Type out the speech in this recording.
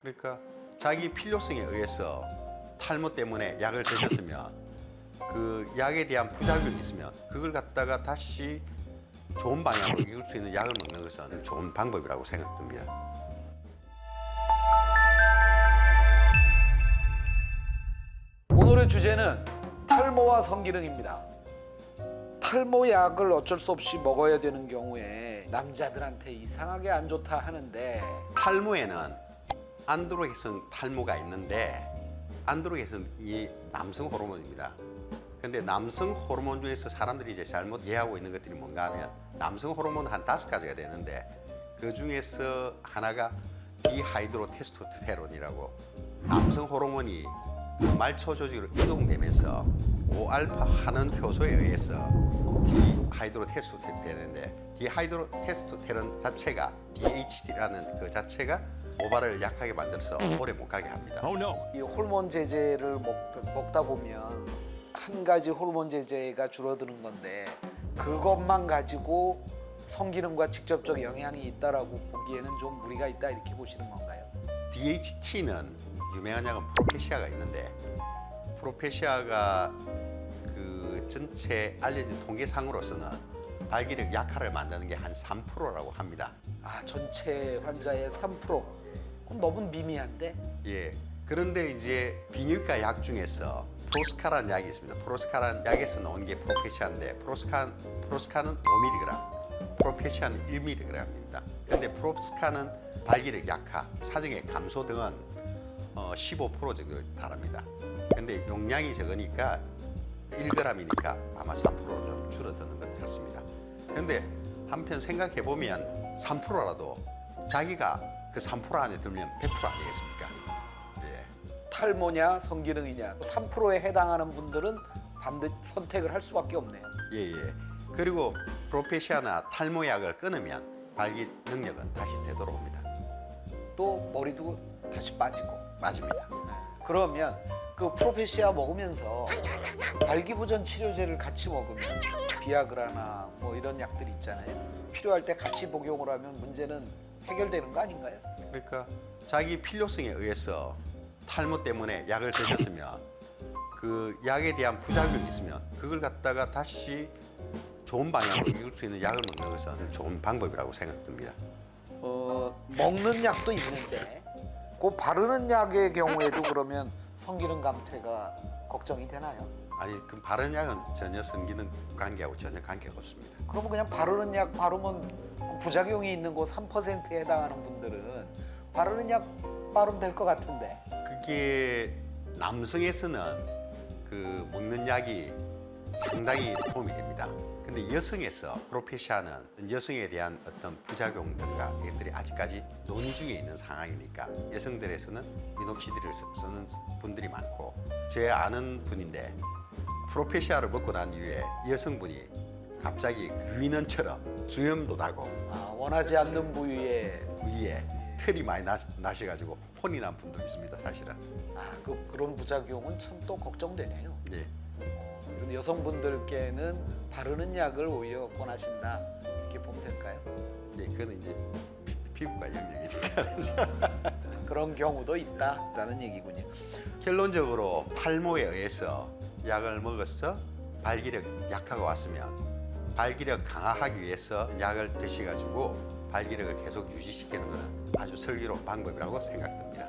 그러니까 자기 필요성에 의해서 탈모 때문에 약을 드셨으면 그 약에 대한 부작용이 있으면 그걸 갖다가 다시 좋은 방향으로 이끌 수 있는 약을 먹는 것은 좋은 방법이라고 생각됩니다. 오늘의 주제는 탈모와 성기능입니다. 탈모약을 어쩔 수 없이 먹어야 되는 경우에 남자들한테 이상하게 안 좋다 하는데 탈모에는 안드로게선 탈모가 있는데 안드로게선 이 남성 호르몬입니다. 근데 남성 호르몬 중에서 사람들이 이제 잘못 이해하고 있는 것들이 뭔가 하면 남성 호르몬 한 5가지가 되는데 그 중에서 하나가 디하이드로테스토스테론이라고 남성 호르몬이 말초 조직으로 이동되면서 5알파 하는 효소에 의해서 디하이드로테스토스테론이 되는데 디하이드로테스토스테론 자체가 DHT라는 그 자체가 모발을 약하게 만들어서 오래 못 가게 합니다. Oh no. 이 호르몬 제제를 먹다 보면 한 가지 호르몬 제제가 줄어드는 건데 그것만 가지고 성기능과 직접적 영향이 있다라고 보기에는 좀 무리가 있다 이렇게 보시는 건가요? DHT는 유명한 약은 프로페시아가 있는데 프로페시아가 그 전체 알려진 통계상으로서는 발기력 약화를 만드는 게 한 3%라고 합니다. 아, 전체 환자의 3%. 그럼 너무 미미한데? 예. 그런데 이제 비뇨기과 약 중에서 프로스카라는 약이 있습니다. 프로스카라는 약에서 나온 게 프로페시아인데 프로스카는 5mg, 프로페시아는 1mg입니다. 근데 프로스카는 발기력 약화, 사정의 감소 등은 15% 정도 달합니다. 근데 용량이 적으니까 1g이니까 아마 3%로 좀 줄어드는 것 같습니다. 근데 한편 생각해 보면 3%라도 자기가 그 3% 안에 들면 100% 아니겠습니까? 예. 탈모냐 성기능이냐 3%에 해당하는 분들은 반드시 선택을 할 수밖에 없네요. 예. 그리고 프로페시아나 탈모약을 끊으면 발기 능력은 다시 되돌아옵니다. 또 머리도 다시 빠지고. 맞습니다. 그러면 그 프로페시아 먹으면서 발기부전 치료제를 같이 먹으면 비아그라나 뭐 이런 약들 있잖아요. 필요할 때 같이 복용을 하면 문제는 해결되는 거 아닌가요? 그러니까 자기 필요성에 의해서 탈모 때문에 약을 드셨으면 그 약에 대한 부작용이 있으면 그걸 갖다가 다시 좋은 방향으로 이끌 수 있는 약을 먹는 것은 좋은 방법이라고 생각됩니다. 먹는 약도 있는데 그 바르는 약의 경우에도 그러면 성기능 감퇴가 걱정이 되나요? 아니 그 바른 약은 전혀 성기능 관계하고 전혀 관계가 없습니다. 그러면 그냥 바르는 약 바르면 부작용이 있는 거 3%에 해당하는 분들은 바르는 약 바르면 될 것 같은데. 그게 남성에서는 그 먹는 약이 상당히 도움이 됩니다. 근데 여성에서 프로페시아는 여성에 대한 어떤 부작용들과 이것들이 아직까지 논의 중에 있는 상황이니까 여성들에서는 미녹시딜을 쓰는 분들이 많고 제 아는 분인데 프로페시아를 먹고 난 이후에 여성분이 갑자기 유인원처럼 수염도 나고 아, 원하지 않는 부위에 위에 털이 많이 나셔가지고 혼이 난 분도 있습니다. 사실은. 그런 부작용은 참 또 걱정되네요. 예. 이런 여성분들께는 바르는 약을 오히려 권하신다 이렇게 보면 될까요? 예, 그거는 이제 피부과 영역이니까. 그런 경우도 있다라는 얘기군요. 결론적으로 탈모에 의해서 약을 먹어서 발기력 약화가 왔으면 발기력 강화하기 위해서 약을 드셔가지고 발기력을 계속 유지시키는 것은 아주 슬기로운 방법이라고 생각됩니다.